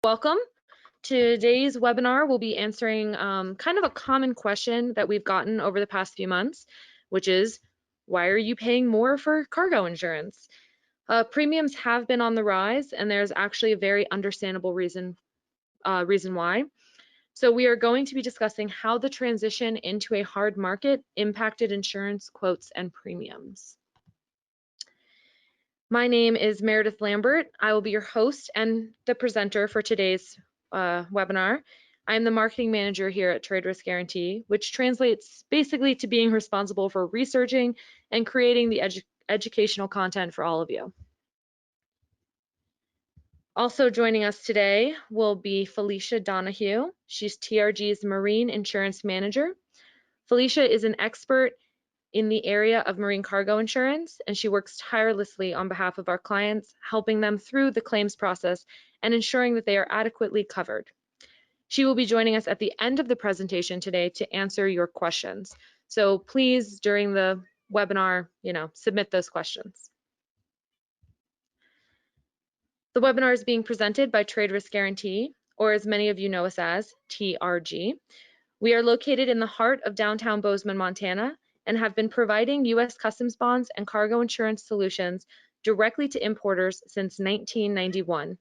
Welcome. Today's webinar will be answering kind of a common question that we've gotten over the past few months, which is, why are you paying more for cargo insurance? Premiums have been on the rise, and there's actually a very understandable reason why. So we are going to be discussing how the transition into a hard market impacted insurance quotes and premiums. My name is Meredith Lambert. I will be your host and the presenter for today's webinar. I'm the marketing manager here at Risk Guaranty, which translates basically to being responsible for researching and creating the educational content for all of you. Also joining us today will be Felicia Donahue. She's TRG's Marine Insurance Manager. Felicia is an expert in the area of marine cargo insurance, and she works tirelessly on behalf of our clients, helping them through the claims process and ensuring that they are adequately covered. She will be joining us at the end of the presentation today to answer your questions. So please, during the webinar, submit those questions. The webinar is being presented by Risk Guaranty, or as many of you know us as, TRG. We are located in the heart of downtown Bozeman, Montana, and have been providing U.S. Customs bonds and cargo insurance solutions directly to importers since 1991.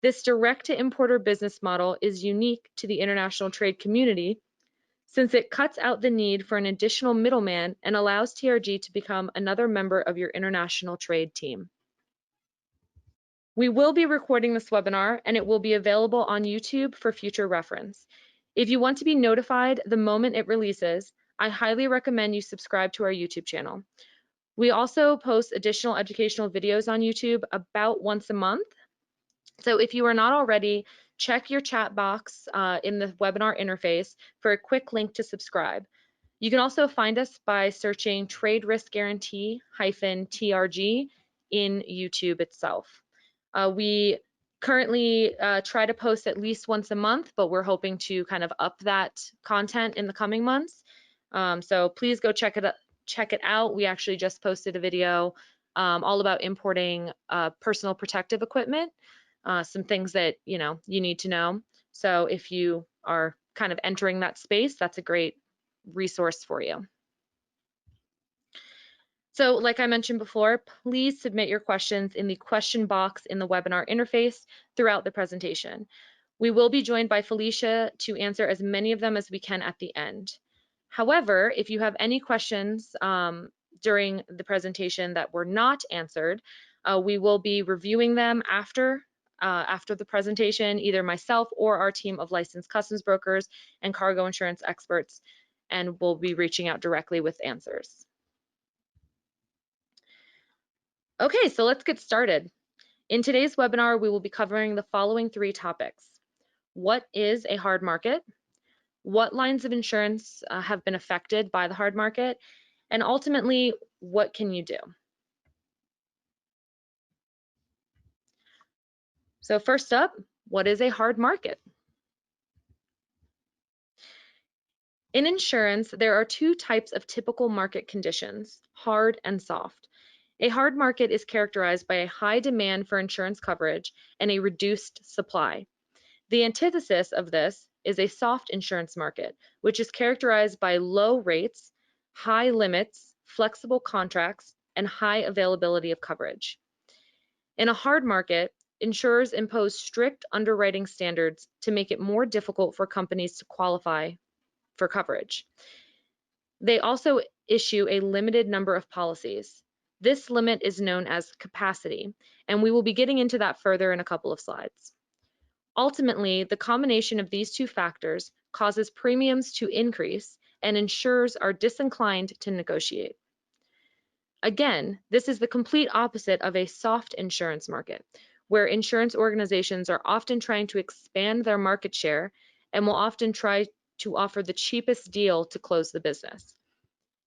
This direct-to-importer business model is unique to the international trade community since it cuts out the need for an additional middleman and allows TRG to become another member of your international trade team. We will be recording this webinar, and it will be available on YouTube for future reference. If you want to be notified the moment it releases, I highly recommend you subscribe to our YouTube channel. We also post additional educational videos on YouTube about once a month. So if you are not already, check your chat box in the webinar interface for a quick link to subscribe. You can also find us by searching Trade Risk Guaranty -TRG in YouTube itself. We currently try to post at least once a month, but we're hoping to kind of up that content in the coming months. So please go check it out. We actually just posted a video all about importing personal protective equipment, some things that you need to know. So if you are kind of entering that space, that's a great resource for you. So like I mentioned before, please submit your questions in the question box in the webinar interface throughout the presentation. We will be joined by Felicia to answer as many of them as we can at the end. However, if you have any questions during the presentation that were not answered, we will be reviewing them after the presentation, either myself or our team of licensed customs brokers and cargo insurance experts, and we'll be reaching out directly with answers. Okay, so let's get started. In today's webinar, we will be covering the following 3 topics. What is a hard market? What lines of insurance have been affected by the hard market? And ultimately, what can you do? So first up, what is a hard market? In insurance, there are 2 types of typical market conditions, hard and soft. A hard market is characterized by a high demand for insurance coverage and a reduced supply. The antithesis of this is a soft insurance market, which is characterized by low rates, high limits, flexible contracts, and high availability of coverage. In a hard market, insurers impose strict underwriting standards to make it more difficult for companies to qualify for coverage. They also issue a limited number of policies. This limit is known as capacity, and we will be getting into that further in a couple of slides. Ultimately, the combination of these 2 factors causes premiums to increase, and insurers are disinclined to negotiate. Again, this is the complete opposite of a soft insurance market, where insurance organizations are often trying to expand their market share and will often try to offer the cheapest deal to close the business.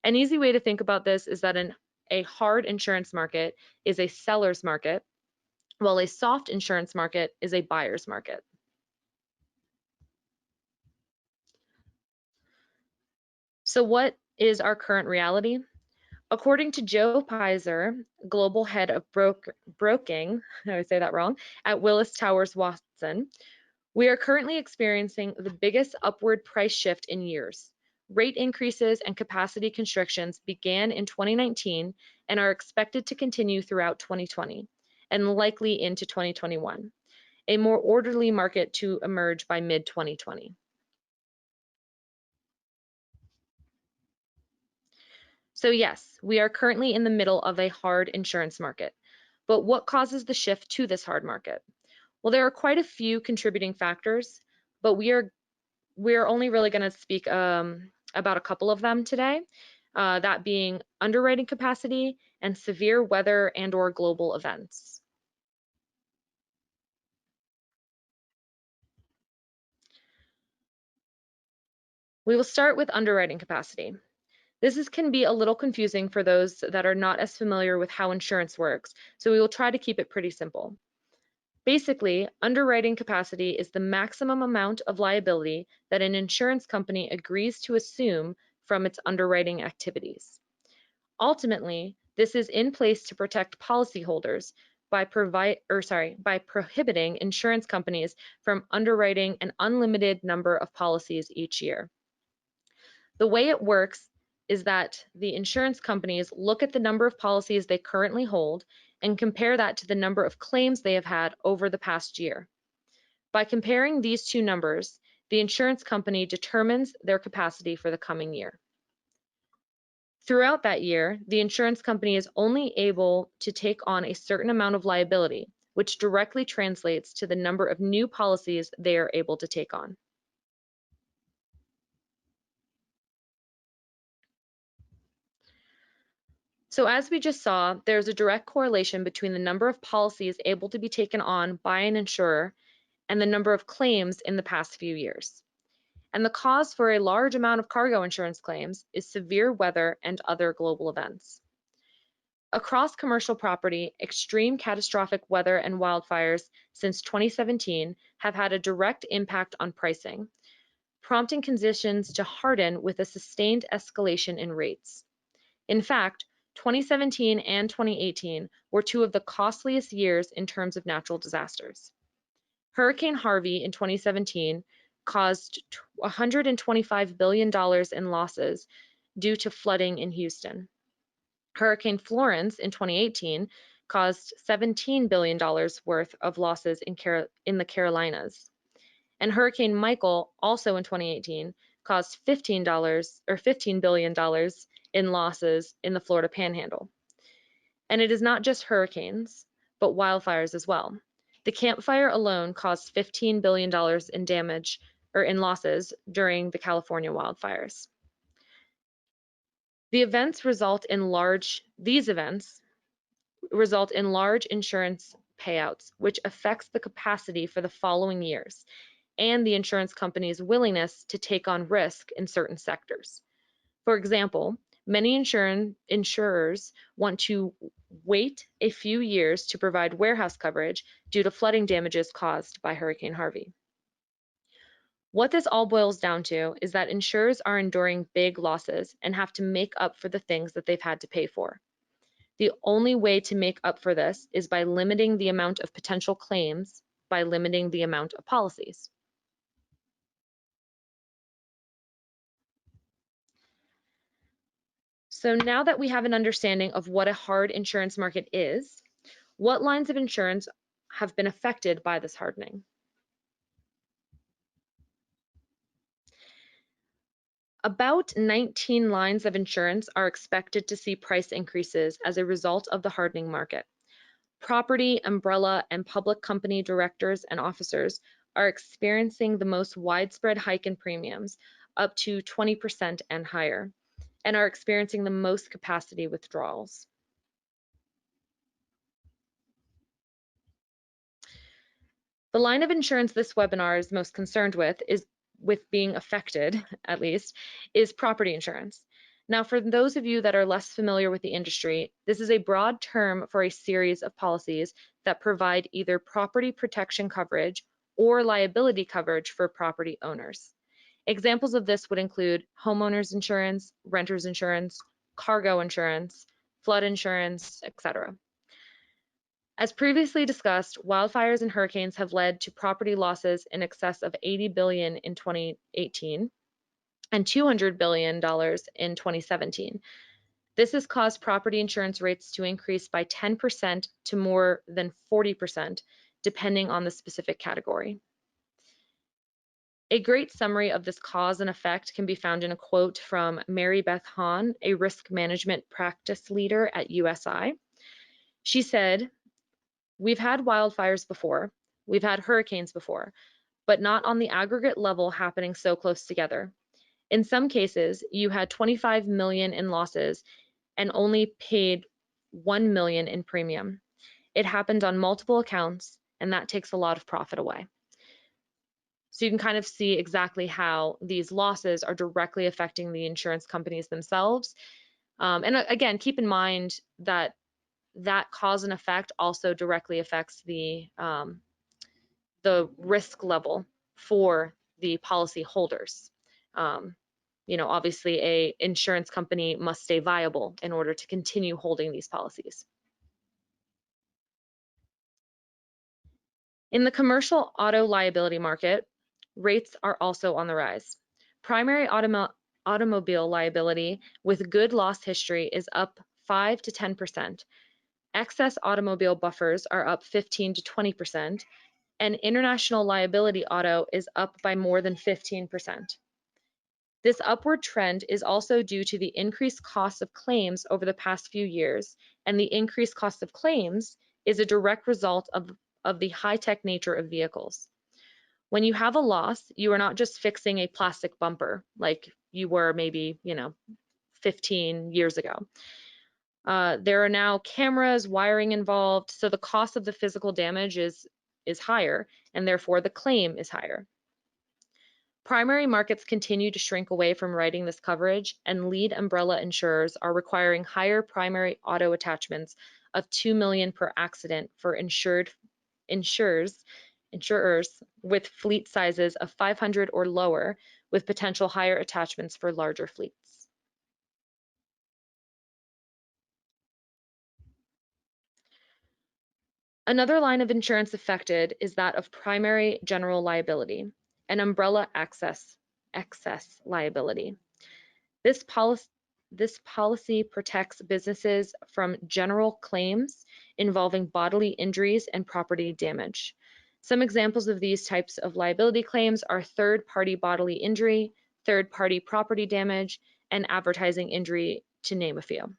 An easy way to think about this is that a hard insurance market is a seller's market, while a soft insurance market is a buyer's market. So what is our current reality? According to Joe Pizer, global head of broking, I would say that wrong, at Willis Towers Hudson. We are currently experiencing the biggest upward price shift in years. Rate increases and capacity constrictions began in 2019 and are expected to continue throughout 2020 and likely into 2021. A more orderly market to emerge by mid-2020. So yes, we are currently in the middle of a hard insurance market. But what causes the shift to this hard market? Well, there are quite a few contributing factors, but we're only really going to speak about a couple of them today, that being underwriting capacity and severe weather and or global events. We will start with underwriting capacity. Can be a little confusing for those that are not as familiar with how insurance works, so we will try to keep it pretty simple. Basically, underwriting capacity is the maximum amount of liability that an insurance company agrees to assume from its underwriting activities. Ultimately, this is in place to protect policyholders by prohibiting insurance companies from underwriting an unlimited number of policies each year. The way it works is that the insurance companies look at the number of policies they currently hold and compare that to the number of claims they have had over the past year. By comparing these two numbers, the insurance company determines their capacity for the coming year. Throughout that year, the insurance company is only able to take on a certain amount of liability, which directly translates to the number of new policies they are able to take on. So as we just saw, there's a direct correlation between the number of policies able to be taken on by an insurer and the number of claims in the past few years. And the cause for a large amount of cargo insurance claims is severe weather and other global events. Across commercial property, extreme catastrophic weather and wildfires since 2017 have had a direct impact on pricing, prompting conditions to harden with a sustained escalation in rates. In fact, 2017 and 2018 were two of the costliest years in terms of natural disasters. Hurricane Harvey in 2017 caused $125 billion in losses due to flooding in Houston. Hurricane Florence in 2018 caused $17 billion worth of losses in the Carolinas. And Hurricane Michael, also in 2018, caused $15 billion in losses in the Florida Panhandle. And it is not just hurricanes, but wildfires as well. The Camp Fire alone caused $15 billion in damage or in losses during the California wildfires. These events result in large insurance payouts, which affects the capacity for the following years and the insurance company's willingness to take on risk in certain sectors. For example, many insurers want to wait a few years to provide warehouse coverage due to flooding damages caused by Hurricane Harvey. What this all boils down to is that insurers are enduring big losses and have to make up for the things that they've had to pay for. The only way to make up for this is by limiting the amount of potential claims by limiting the amount of policies. So now that we have an understanding of what a hard insurance market is, what lines of insurance have been affected by this hardening? About 19 lines of insurance are expected to see price increases as a result of the hardening market. Property, umbrella, and public company directors and officers are experiencing the most widespread hike in premiums, up to 20% and higher, and are experiencing the most capacity withdrawals. The line of insurance this webinar is most concerned with being affected, at least, is property insurance. Now, for those of you that are less familiar with the industry, this is a broad term for a series of policies that provide either property protection coverage or liability coverage for property owners. Examples of this would include homeowners insurance, renters insurance, cargo insurance, flood insurance, etc. As previously discussed, wildfires and hurricanes have led to property losses in excess of $80 billion in 2018 and $200 billion in 2017. This has caused property insurance rates to increase by 10% to more than 40%, depending on the specific category. A great summary of this cause and effect can be found in a quote from Mary Beth Hahn, a risk management practice leader at USI. She said, "We've had wildfires before, we've had hurricanes before, but not on the aggregate level happening so close together. In some cases, you had 25 million in losses and only paid 1 million in premium. It happened on multiple accounts, and that takes a lot of profit away." So you can kind of see exactly how these losses are directly affecting the insurance companies themselves. And again, keep in mind that that cause and effect also directly affects the risk level for the policy holders. Obviously, a insurance company must stay viable in order to continue holding these policies. In the commercial auto liability market, rates are also on the rise. Primary automobile liability with good loss history is up 5 to 10%. Excess automobile buffers are up 15 to 20%, and international liability auto is up by more than 15%. This upward trend is also due to the increased cost of claims over the past few years, and the increased cost of claims is a direct result of the high-tech nature of vehicles. When you have a loss, you are not just fixing a plastic bumper like you were maybe, 15 years ago. There are now cameras, wiring involved, so the cost of the physical damage is higher, and therefore the claim is higher. Primary markets continue to shrink away from writing this coverage, and lead umbrella insurers are requiring higher primary auto attachments of 2 million per accident for insurers with fleet sizes of 500 or lower, with potential higher attachments for larger fleets. Another line of insurance affected is that of primary general liability and umbrella excess liability. This policy protects businesses from general claims involving bodily injuries and property damage. Some examples of these types of liability claims are third-party bodily injury, third-party property damage, and advertising injury, to name a few.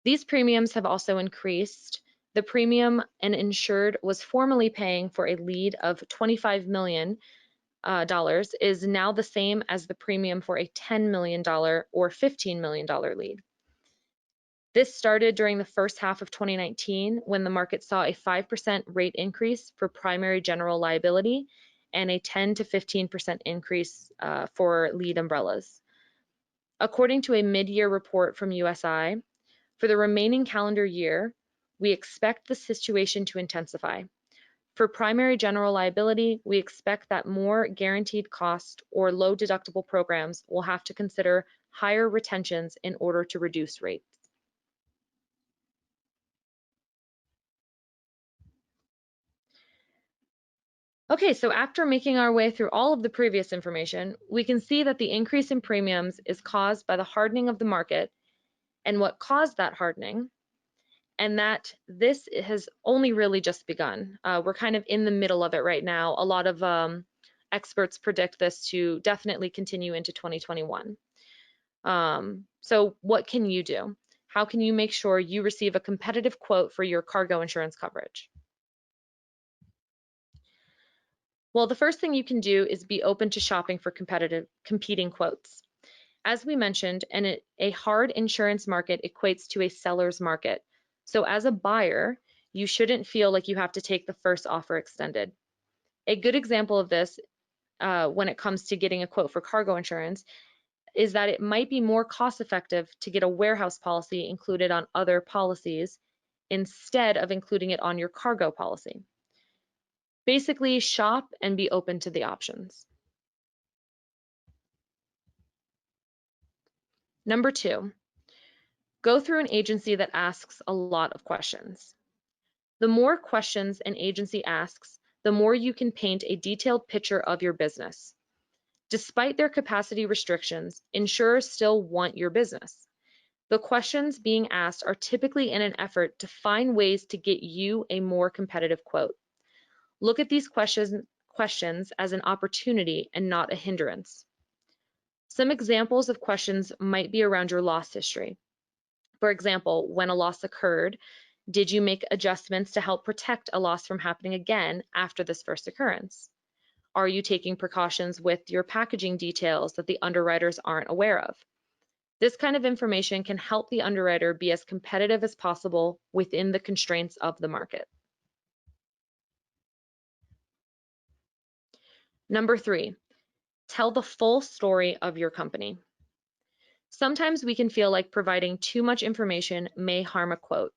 These premiums have also increased. The premium an insured was formerly paying for a lead of $25 million is now the same as the premium for a $10 million or $15 million lead. This started during the first half of 2019 when the market saw a 5% rate increase for primary general liability and a 10 to 15% increase for lead umbrellas. According to a mid-year report from USI, for the remaining calendar year, we expect the situation to intensify. For primary general liability, we expect that more guaranteed cost or low deductible programs will have to consider higher retentions in order to reduce rates. Okay, so after making our way through all of the previous information, we can see that the increase in premiums is caused by the hardening of the market and what caused that hardening, and that this has only really just begun. We're kind of in the middle of it right now. A lot of experts predict this to definitely continue into 2021. So what can you do? How can you make sure you receive a competitive quote for your cargo insurance coverage? Well, the first thing you can do is be open to shopping for competing quotes. As we mentioned, a hard insurance market equates to a seller's market. So as a buyer, you shouldn't feel like you have to take the first offer extended. A good example of this when it comes to getting a quote for cargo insurance is that it might be more cost effective to get a warehouse policy included on other policies instead of including it on your cargo policy. Basically, shop and be open to the options. Number 2, go through an agency that asks a lot of questions. The more questions an agency asks, the more you can paint a detailed picture of your business. Despite their capacity restrictions, insurers still want your business. The questions being asked are typically in an effort to find ways to get you a more competitive quote. Look at these questions as an opportunity and not a hindrance. Some examples of questions might be around your loss history. For example, when a loss occurred, did you make adjustments to help protect a loss from happening again after this first occurrence? Are you taking precautions with your packaging details that the underwriters aren't aware of? This kind of information can help the underwriter be as competitive as possible within the constraints of the market. Number 3, tell the full story of your company. Sometimes we can feel like providing too much information may harm a quote,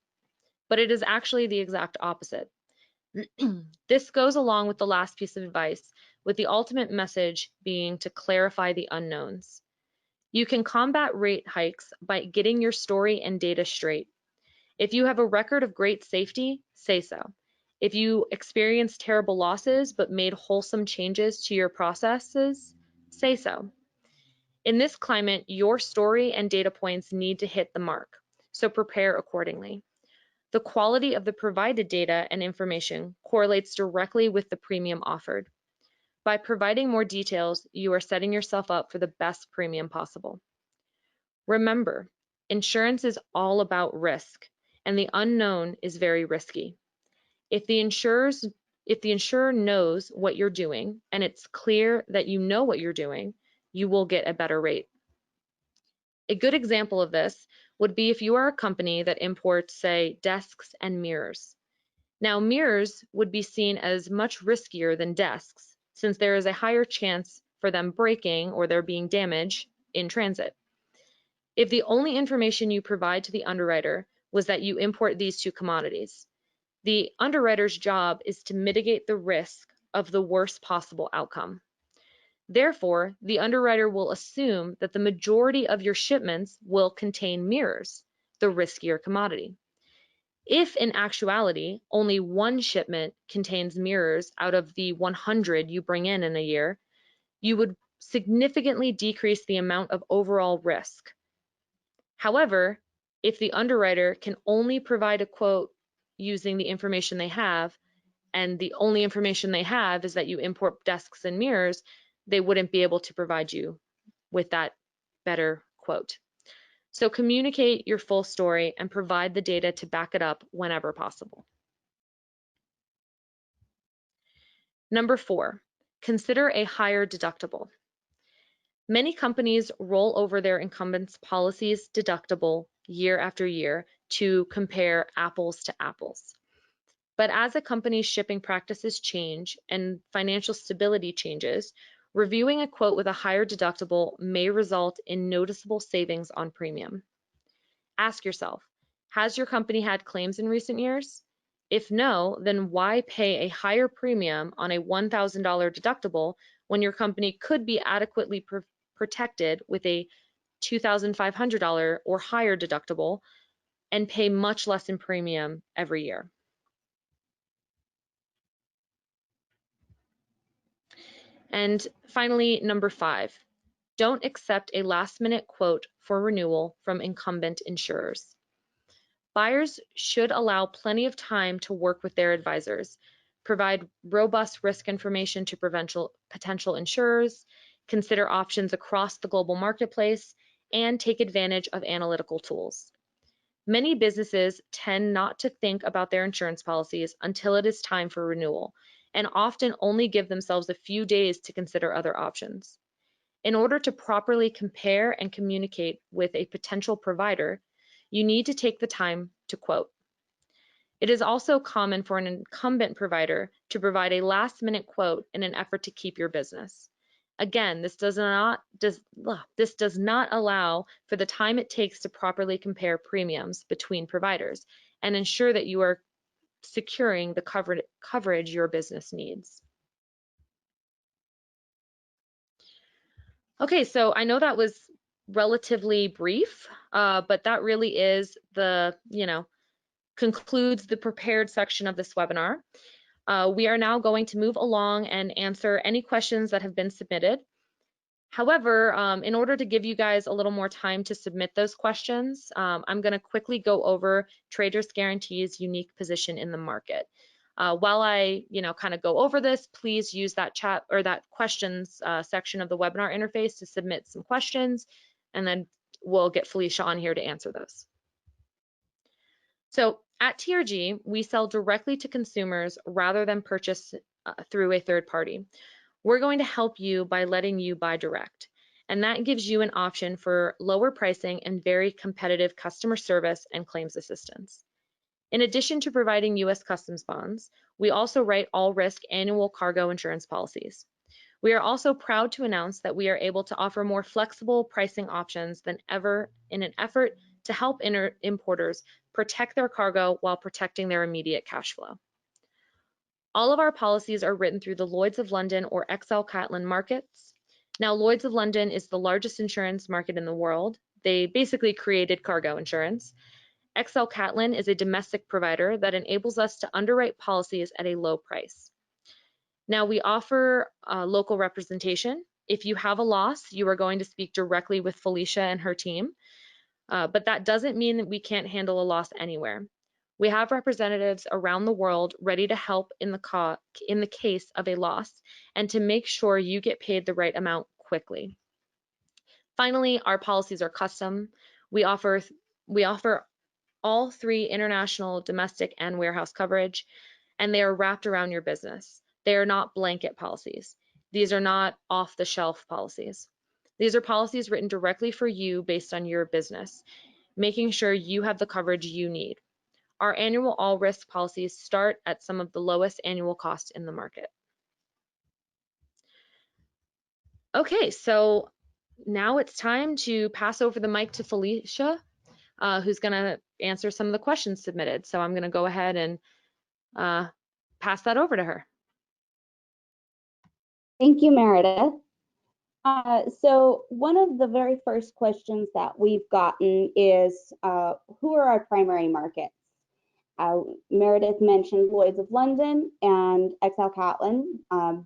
but it is actually the exact opposite. This goes along with the last piece of advice, with the ultimate message being to clarify the unknowns. You can combat rate hikes by getting your story and data straight. If you have a record of great safety, say so. If you experienced terrible losses but made wholesome changes to your processes, say so. In this climate, your story and data points need to hit the mark, so prepare accordingly. The quality of the provided data and information correlates directly with the premium offered. By providing more details, you are setting yourself up for the best premium possible. Remember, insurance is all about risk, and the unknown is very risky. If the insurer knows what you're doing and it's clear that you know what you're doing, you will get a better rate. A good example of this would be if you are a company that imports, say, desks and mirrors. Now, mirrors would be seen as much riskier than desks, since there is a higher chance for them breaking or there being damage in transit. If the only information you provide to the underwriter was that you import these two commodities, the underwriter's job is to mitigate the risk of the worst possible outcome. Therefore, the underwriter will assume that the majority of your shipments will contain mirrors, the riskier commodity. If in actuality, only one shipment contains mirrors out of the 100 you bring in a year, you would significantly decrease the amount of overall risk. However, if the underwriter can only provide a quote using the information they have, and the only information they have is that you import desks and mirrors, they wouldn't be able to provide you with that better quote. So communicate your full story and provide the data to back it up whenever possible. Number 4, consider a higher deductible. Many companies roll over their incumbents' policies deductible year after year to compare apples to apples. But as a company's shipping practices change and financial stability changes, reviewing a quote with a higher deductible may result in noticeable savings on premium. Ask yourself, has your company had claims in recent years? If no, then why pay a higher premium on a $1,000 deductible when your company could be adequately protected with a $2,500 or higher deductible and pay much less in premium every year? And finally, number 5, don't accept a last-minute quote for renewal from incumbent insurers. Buyers should allow plenty of time to work with their advisors, provide robust risk information to potential insurers, consider options across the global marketplace, and take advantage of analytical tools. Many businesses tend not to think about their insurance policies until it is time for renewal, and often only give themselves a few days to consider other options. In order to properly compare and communicate with a potential provider, you need to take the time to quote. It is also common for an incumbent provider to provide a last-minute quote in an effort to keep your business. Again, this does not allow for the time it takes to properly compare premiums between providers and ensure that you are securing the coverage your business needs. Okay, so I know that was relatively brief, but that really is the, concludes the prepared section of this webinar. We are now going to move along and answer any questions that have been submitted. However, in order to give you guys a little more time to submit those questions, I'm going to quickly go over Trade Risk Guaranty's unique position in the market. While I, kind of go over this, please use that chat or that questions section of the webinar interface to submit some questions, and then we'll get Felicia on here to answer those. So at TRG, we sell directly to consumers rather than purchase through a third party. We're going to help you by letting you buy direct, and that gives you an option for lower pricing and very competitive customer service and claims assistance. In addition to providing U.S. Customs bonds, we also write all-risk annual cargo insurance policies. We are also proud to announce that we are able to offer more flexible pricing options than ever in an effort to help importers protect their cargo while protecting their immediate cash flow. All of our policies are written through the Lloyd's of London or XL Catlin markets. Now, Lloyd's of London is the largest insurance market in the world. They basically created cargo insurance. XL Catlin is a domestic provider that enables us to underwrite policies at a low price. Now, we offer local representation. If you have a loss, you are going to speak directly with Felicia and her team, but that doesn't mean that we can't handle a loss anywhere. We have representatives around the world ready to help in the case of a loss and to make sure you get paid the right amount quickly. Finally, our policies are custom. We offer all 3 international, domestic, and warehouse coverage, and they are wrapped around your business. They are not blanket policies. These are not off-the-shelf policies. These are policies written directly for you based on your business, making sure you have the coverage you need. Our annual all-risk policies start at some of the lowest annual costs in the market. Okay, so now it's time to pass over the mic to Felicia, who's going to answer some of the questions submitted. So I'm going to go ahead and pass that over to her. Thank you, Meredith. So one of the very first questions that we've gotten is, who are our primary markets? Meredith mentioned Lloyd's of London and XL Catlin, and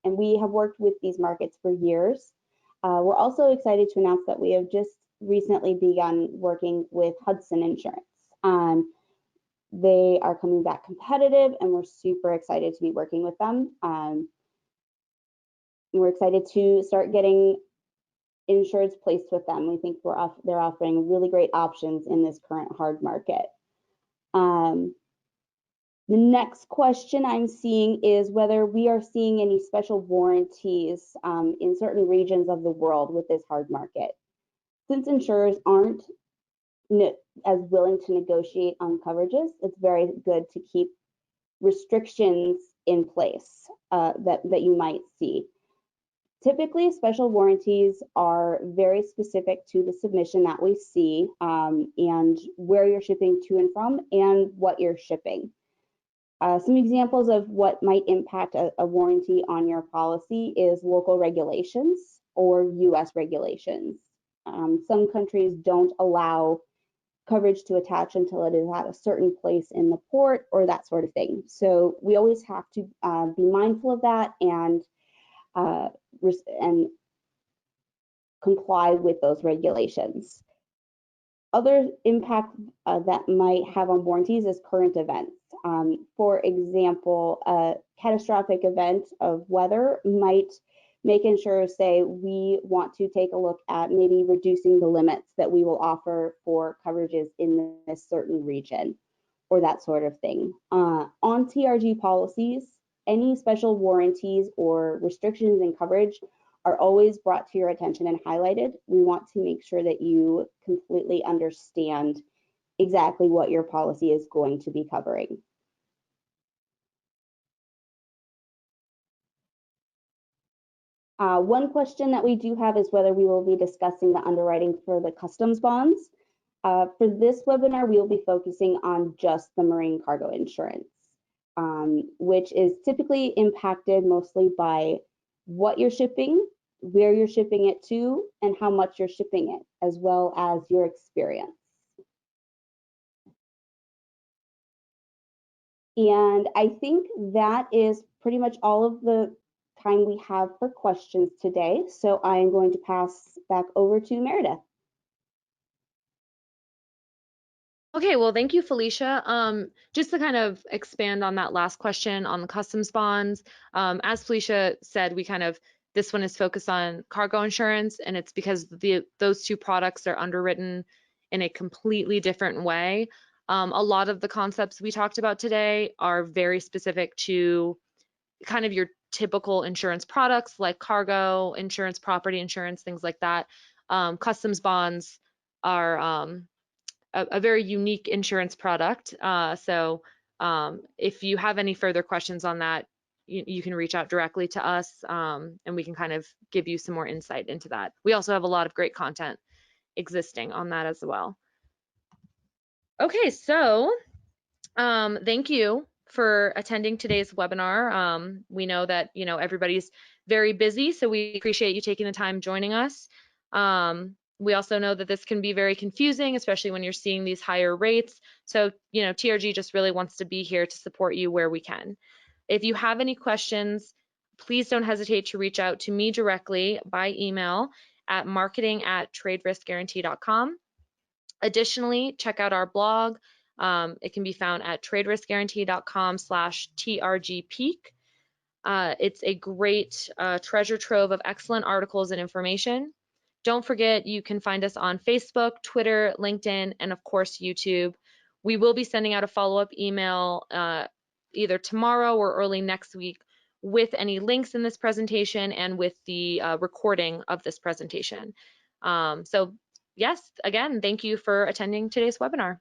we have worked with these markets for years. We're also excited to announce that we have just recently begun working with Hudson Insurance. They are coming back competitive, and we're super excited to be working with them. We're excited to start getting insureds placed with them. We think they're offering really great options in this current hard market. The next question I'm seeing is whether we are seeing any special warranties in certain regions of the world with this hard market. Since insurers aren't as willing to negotiate on coverages, it's very good to keep restrictions in place that you might see. Typically, special warranties are very specific to the submission that we see and where you're shipping to and from and what you're shipping. Some examples of what might impact a warranty on your policy is local regulations or US regulations. Some countries don't allow coverage to attach until it is at a certain place in the port or that sort of thing. So we always have to be mindful of that and comply with those regulations. Other impact that might have on warranties is current events. For example, a catastrophic event of weather might make insurers say, we want to take a look at maybe reducing the limits that we will offer for coverages in this certain region or that sort of thing. On TRG policies, any special warranties or restrictions in coverage are always brought to your attention and highlighted. We want to make sure that you completely understand exactly what your policy is going to be covering. One question that we do have is whether we will be discussing the underwriting for the customs bonds. For this webinar, we will be focusing on just the marine cargo insurance, which is typically impacted mostly by what you're shipping, where you're shipping it to, and how much you're shipping it, as well as your experience. And I think that is pretty much all of the time we have for questions today. So I am going to pass back over to Meredith. Okay, well, thank you, Felicia. Just to kind of expand on that last question on the customs bonds, as Felicia said, this one is focused on cargo insurance, and it's because those two products are underwritten in a completely different way. A lot of the concepts we talked about today are very specific to kind of your typical insurance products like cargo insurance, property insurance, things like that. Customs bonds are a very unique insurance product. If you have any further questions on that, you can reach out directly to us, and we can kind of give you some more insight into that. We also have a lot of great content existing on that as well. Okay, so thank you for attending today's webinar. We know that everybody's very busy, so we appreciate you taking the time joining us. We also know that this can be very confusing, especially when you're seeing these higher rates. So, TRG just really wants to be here to support you where we can. If you have any questions, please don't hesitate to reach out to me directly by email at marketing@traderiskguaranty.com. Additionally, check out our blog. It can be found at traderiskguaranty.com/trgpeak. It's a great treasure trove of excellent articles and information. Don't forget, you can find us on Facebook, Twitter, LinkedIn, and of course, YouTube. We will be sending out a follow-up email either tomorrow or early next week with any links in this presentation and with the recording of this presentation. So yes, again, thank you for attending today's webinar.